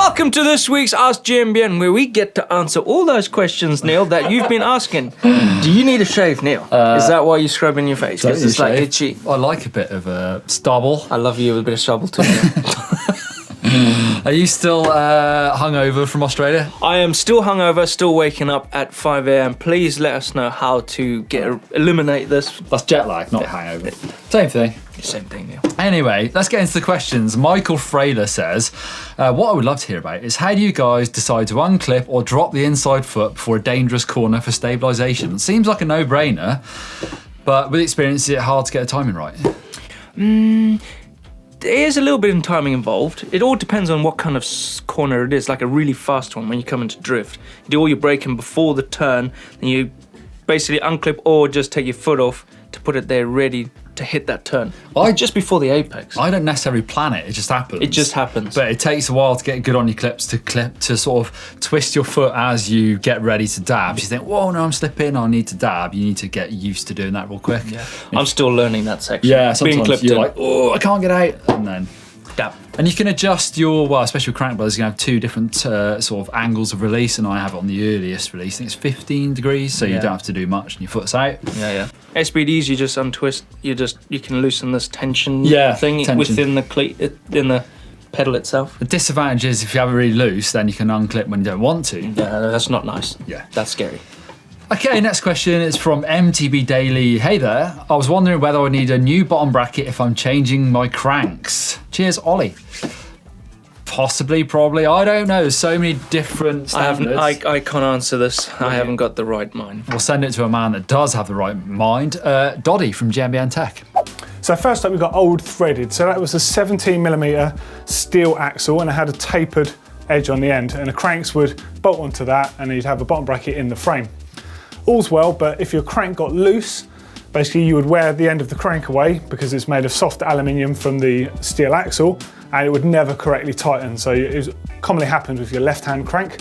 Welcome to this week's Ask GMBN, where we get to answer all those questions, Neil, that you've been asking. Do you need a shave, Neil? Is that why you're scrubbing your face? Because it's like itchy. I like a bit of stubble. I love you with a bit of stubble too. Are you still hungover from Australia? I am still hungover, still waking up at 5 a.m. Please let us know how to eliminate this. That's jet lag, not hangover. Same thing. Same thing, Neil. Anyway, let's get into the questions. Michael FREYLER says, what I would love to hear about is how do you guys decide to unclip or drop the inside foot before a dangerous corner for stabilisation? Seems like a no-brainer, but with experience, is it hard to get the timing right? There is a little bit of timing involved. It all depends on what kind of corner it is, like a really fast one when you come into drift. You do all your braking before the turn, and you basically unclip or just take your foot off to put it there ready to hit that turn. Just before the apex. I don't necessarily plan it, it just happens. It just happens. But it takes a while to get good on your clips, to sort of twist your foot as you get ready to dab. You think, whoa, no, I'm slipping, I need to dab. You need to get used to doing that real quick. Yeah. I'm still learning that section. Yeah, sometimes you're like, oh, I can't get out, and then dab. And you can adjust your, well, especially with crank brothers, you can have two different sort of angles of release, and I have it on the earliest release. I think it's 15 degrees, so you don't have to do much, and your foot's out. Yeah. SBDs, you just untwist. You can loosen this tension thing within the cleat in the pedal itself. The disadvantage is if you have it really loose, then you can unclip when you don't want to. Yeah, that's not nice. Yeah, that's scary. Okay, next question is from MTB Daily. Hey there, I was wondering whether I need a new bottom bracket if I'm changing my cranks. Cheers, Ollie. Possibly, probably, I don't know. There's so many different standards. I can't answer this. I haven't got the right mind. We'll send it to a man that does have the right mind. Doddy from GMBN Tech. So first up, we've got old threaded. So that was a 17mm steel axle, and it had a tapered edge on the end, and the cranks would bolt onto that, and you'd have a bottom bracket in the frame. All's well, but if your crank got loose, basically you would wear the end of the crank away because it's made of soft aluminium from the steel axle, and it would never correctly tighten. So it commonly happened with your left-hand crank.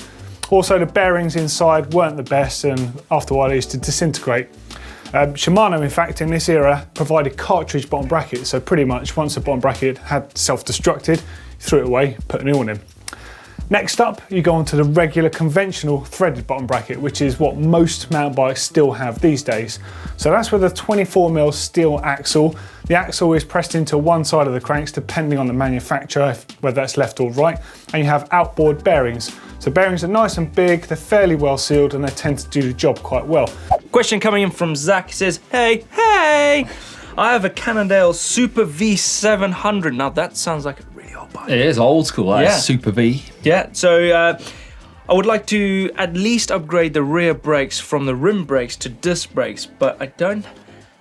Also, the bearings inside weren't the best, and after a while they used to disintegrate. Shimano, in fact, in this era, provided cartridge bottom brackets. So pretty much once the bottom bracket had self-destructed, you threw it away, put a new one in. Next up, you go on to the regular conventional threaded bottom bracket, which is what most mountain bikes still have these days. So that's with a 24mm steel axle. The axle is pressed into one side of the cranks depending on the manufacturer, whether that's left or right, and you have outboard bearings. So bearings are nice and big, they're fairly well sealed, and they tend to do the job quite well. Question coming in from Zach. He says, hey, I have a Cannondale Super V700. Now that sounds like a really old bike. It is old school, Super V. Yeah, so I would like to at least upgrade the rear brakes from the rim brakes to disc brakes, but I don't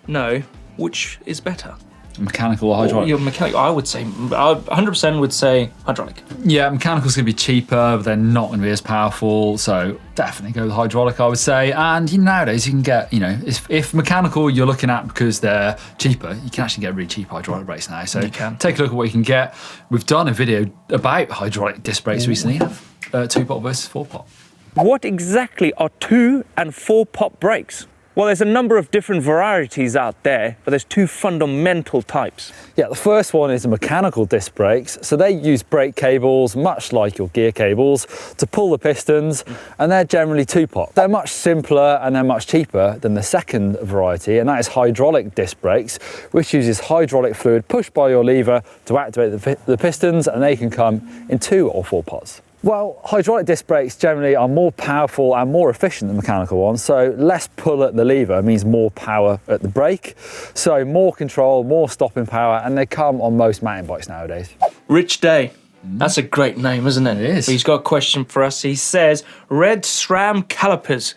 know which is better. Mechanical or hydraulic? Your mechanical, I would say, 100% would say hydraulic. Yeah, mechanical's going to be cheaper, but they're not going to be as powerful, so definitely go with hydraulic, I would say. And nowadays you can get, if mechanical you're looking at because they're cheaper, you can actually get really cheap hydraulic brakes now. So take a look at what you can get. We've done a video about hydraulic disc brakes recently, 2-pot versus 4-pot. What exactly are 2 and 4-pot brakes? Well, there's a number of different varieties out there, but there's 2 fundamental types. Yeah, the first one is the mechanical disc brakes. So they use brake cables, much like your gear cables, to pull the pistons, and they're generally 2-pot. They're much simpler and they're much cheaper than the second variety, and that is hydraulic disc brakes, which uses hydraulic fluid pushed by your lever to activate the pistons, and they can come in 2 or 4 pots. Well, hydraulic disc brakes generally are more powerful and more efficient than mechanical ones, so less pull at the lever means more power at the brake, so more control, more stopping power, and they come on most mountain bikes nowadays. Rich Day. That's a great name, isn't it? It is. He's got a question for us. He says, red SRAM calipers.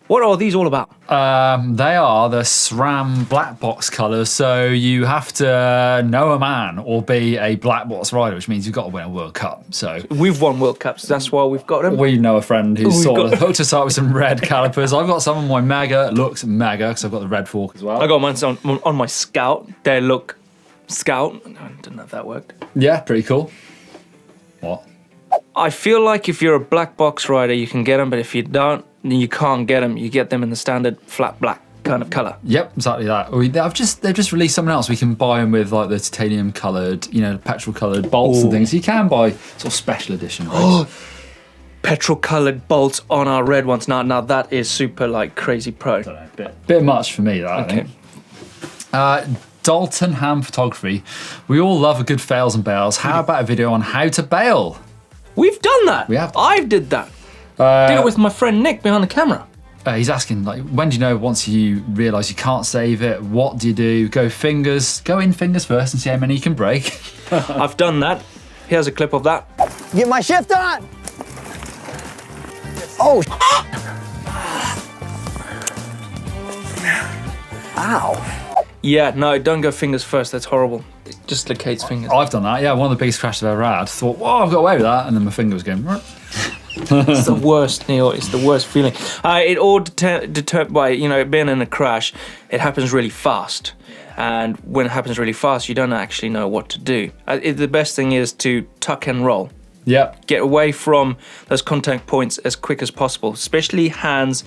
What are these all about? They are the SRAM black box colours, so you have to know a man or be a black box rider, which means you've got to win a World Cup. So we've won World Cups, that's why we've got them. We know a friend who's sort of hooked us up with some red calipers. I've got some on my Mega, it looks mega, because I've got the red fork as well. I got mine on my Scout, they look Scout. I don't know if that worked. Yeah, pretty cool. What? I feel like if you're a black box rider, you can get them, but if you don't, then you can't get them. You get them in the standard flat black kind of colour. Yep, exactly that. They've just released something else. We can buy them with like the titanium coloured, you know, petrol coloured bolts and things. You can buy sort of special edition. Petrol coloured bolts on our red ones. Now that is super like crazy pro. Bit much for me, that I think. Dalton HAMM photography. We all love a good fails and bails. How about a video on how to bail? We've done that. We have. I did that. Did it with my friend Nick behind the camera. He's asking, like, when do you know once you realise you can't save it? What do you do? Go in fingers first and see how many you can break. I've done that. Here's a clip of that. Get my shift on! Oh, ow. Yeah, no, don't go fingers first. That's horrible. It dislocates fingers. I've done that, yeah. One of the biggest crashes I've ever had. Thought, whoa, I've got away with that. And then my finger was going... It's the worst, Neil. It's the worst feeling. It all determined by, you know, being in a crash, it happens really fast. And when it happens really fast, you don't actually know what to do. The best thing is to tuck and roll. Yeah. Get away from those contact points as quick as possible, especially hands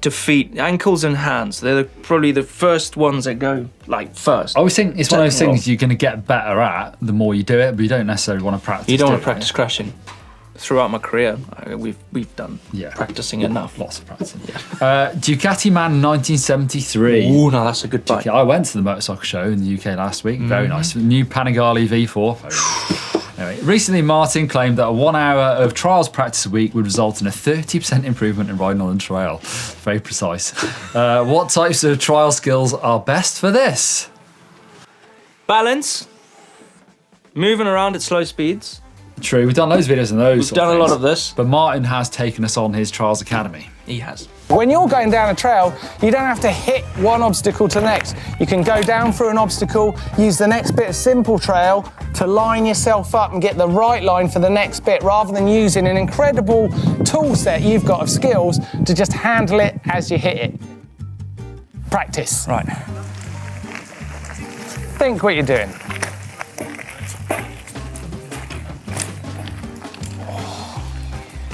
to feet, ankles and hands. They're probably the first ones that go like first. I always think it's one of those things you're going to get better at the more you do it, but you don't necessarily want to practice. You don't want to practice crashing. Throughout my career, we've done practicing enough. Lots of practicing. Yeah. Ducati Man 1973. Ooh, no, that's a good bike. I went to the motorcycle show in the UK last week. Very nice. New Panigale V4. Anyway, recently Martin claimed that a 1 hour of trials practice a week would result in a 30% improvement in riding on the trail. Very precise. What types of trial skills are best for this? Balance. Moving around at slow speeds. True, we've done loads of videos on those. We've done a lot of this. But Martin has taken us on his Trials Academy. He has. When you're going down a trail, you don't have to hit one obstacle to the next. You can go down through an obstacle, use the next bit of simple trail to line yourself up and get the right line for the next bit, rather than using an incredible tool set you've got of skills to just handle it as you hit it. Practice. Right. Think what you're doing.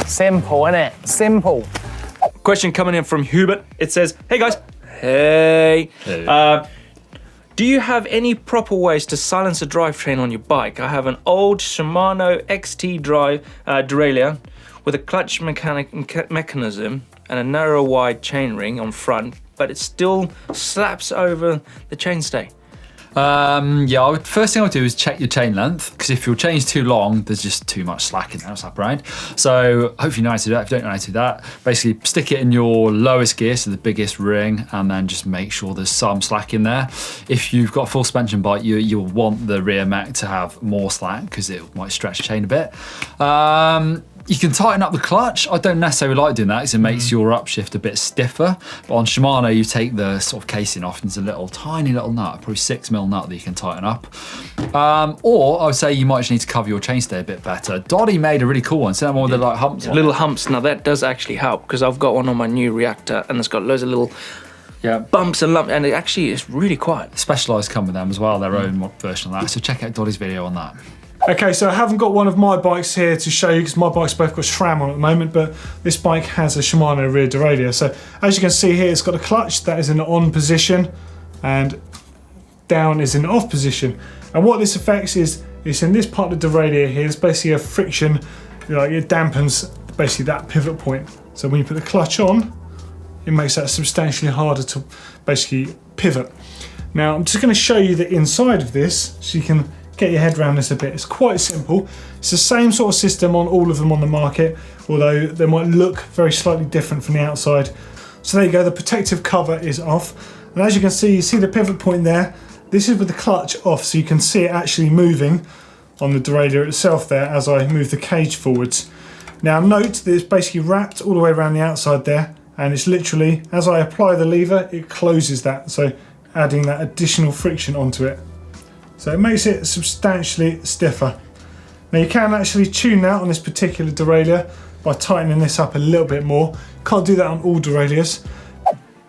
Simple, innit? Simple. Question coming in from Hubert. It says, hey guys. Hey. Do you have any proper ways to silence a drivetrain on your bike? I have an old Shimano XT drive derailleur with a clutch mechanism and a narrow wide chainring on front, but it still slaps over the chainstay. First thing I would do is check your chain length, because if your chain's too long, there's just too much slack in there, slap around. So hopefully you know how to do that. If you don't know how to do that, basically stick it in your lowest gear, so the biggest ring, and then just make sure there's some slack in there. If you've got a full suspension bike, you'll want the rear mech to have more slack, because it might stretch the chain a bit. You can tighten up the clutch. I don't necessarily like doing that because it makes your upshift a bit stiffer. But on Shimano, you take the sort of casing off and it's a little tiny little nut, probably 6mm nut that you can tighten up. Or I would say you might just need to cover your chainstay a bit better. Dottie made a really cool one. See that one with the like humps on? Little humps. Now that does actually help, because I've got one on my new Reactor and it's got loads of little bumps and lumps, and it actually is really quiet. Specialized come with them as well, their own version of that. So check out Dottie's video on that. Okay, so I haven't got one of my bikes here to show you because my bike's both got SRAM on at the moment, but this bike has a Shimano rear derailleur. So as you can see here, it's got a clutch that is in the on position and down is in the off position. And what this affects is, it's in this part of the derailleur here, it's basically a friction, like it dampens basically that pivot point. So when you put the clutch on, it makes that substantially harder to basically pivot. Now I'm just going to show you the inside of this so you can get your head around this a bit. It's quite simple. It's the same sort of system on all of them on the market, although they might look very slightly different from the outside. So there you go, the protective cover is off. And as you can see, you see the pivot point there. This is with the clutch off, so you can see it actually moving on the derailleur itself there as I move the cage forwards. Now note that it's basically wrapped all the way around the outside there, and it's literally, as I apply the lever, it closes that, so adding that additional friction onto it. So it makes it substantially stiffer. Now you can actually tune that on this particular derailleur by tightening this up a little bit more. Can't do that on all derailleurs.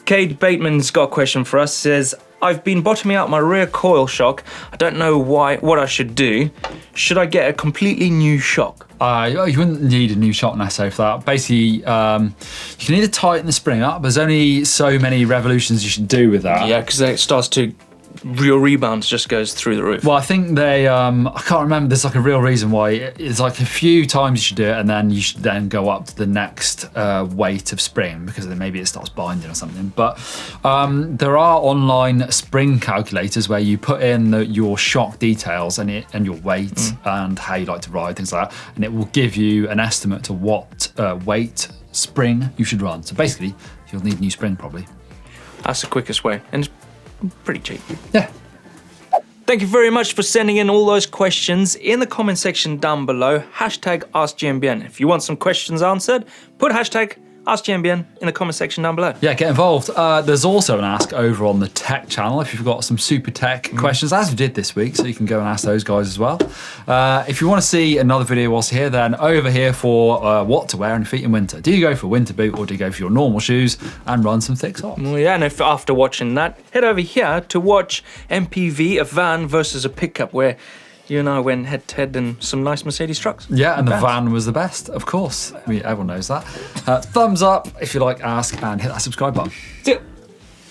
Cade Bateman's got a question for us. Says, I've been bottoming out my rear coil shock. I don't know what I should do. Should I get a completely new shock? You wouldn't need a new shock necessarily for that. Basically, you can either tighten the spring up. There's only so many revolutions you should do with that. Yeah, because it starts to, your rebound just goes through the roof. Well, I think they, I can't remember, there's like a real reason why. It's like a few times you should do it, and then you should then go up to the next weight of spring, because then maybe it starts binding or something. But there are online spring calculators where you put in your shock details and your weight and how you like to ride, things like that, and it will give you an estimate to what weight spring you should run. So basically, you'll need a new spring probably. That's the quickest way, and it's pretty cheap. Yeah. Thank you very much for sending in all those questions in the comment section down below. Hashtag AskGMBN. If you want some questions answered, put hashtag AskGMBN in the comment section down below. Yeah, get involved. There's also an ask over on the tech channel if you've got some super tech questions, as we did this week, so you can go and ask those guys as well. If you want to see another video whilst you're here, then over here for what to wear on your feet in winter. Do you go for a winter boot or do you go for your normal shoes and run some thick socks? Well, yeah, and if after watching that, head over here to watch MPV, a van versus a pickup, where you and I went head to head in some nice Mercedes trucks. Yeah, and the van was the best, of course. I mean, everyone knows that. Thumbs up if you like Ask, and hit that subscribe button. See ya.